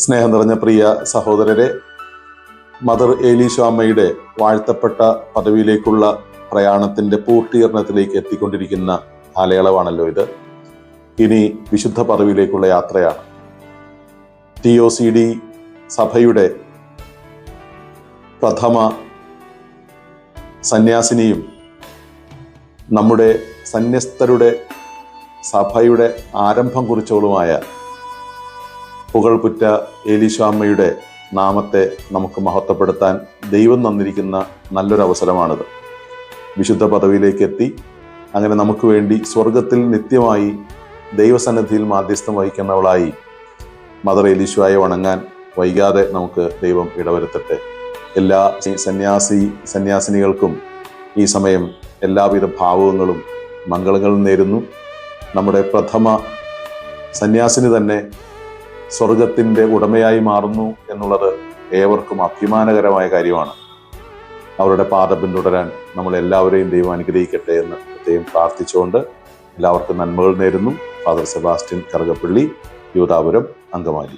സ്നേഹം നിറഞ്ഞ പ്രിയ സഹോദരരെ, മദർ ഏലീശോ അമ്മയുടെ വാഴ്ത്തപ്പെട്ട പദവിയിലേക്കുള്ള പ്രയാണത്തിന്റെ പൂർത്തീകരണത്തിലേക്ക് എത്തിക്കൊണ്ടിരിക്കുന്ന കാലയളവാണല്ലോ ഇത്. ഇനി വിശുദ്ധ പദവിയിലേക്കുള്ള യാത്രയാണ്. TOCD സഭയുടെ പ്രഥമ സന്യാസിനിയും നമ്മുടെ സന്യസ്തരുടെ സഭയുടെ ആരംഭം കുറിച്ചവളുമായ പുകൾപുറ്റ ഏലീശോ അമ്മയുടെ നാമത്തെ നമുക്ക് മഹത്വപ്പെടുത്താൻ ദൈവം തന്നിരിക്കുന്ന നല്ലൊരു അവസരമാണിത്. വിശുദ്ധ പദവിയിലേക്ക് എത്തി അങ്ങനെ നമുക്ക് വേണ്ടി സ്വർഗത്തിൽ നിത്യമായി ദൈവസന്നിധിയിൽ മാധ്യസ്ഥം വഹിക്കുന്നവളായി മദർ ഏലീശോയെ വണങ്ങാൻ വൈകാതെ നമുക്ക് ദൈവം ഇടവരുത്തട്ടെ. എല്ലാ സന്യാസിനികൾക്കും ഈ സമയം എല്ലാവിധ ഭാവങ്ങളും മംഗളങ്ങളും നേരുന്നു. നമ്മുടെ പ്രഥമ സന്യാസിനി തന്നെ സ്വർഗത്തിൻ്റെ ഉടമയായി മാറുന്നു എന്നുള്ളത് ഏവർക്കും അഭിമാനകരമായ കാര്യമാണ്. അവരുടെ പാത പിന്തുടരാൻ നമ്മളെല്ലാവരെയും ദൈവം അനുഗ്രഹിക്കട്ടെ എന്ന് പ്രത്യേകം പ്രാർത്ഥിച്ചുകൊണ്ട് എല്ലാവർക്കും നന്മകൾ നേരുന്നു. Father Sebastian Karukappally, Yudapuram, Angamaly.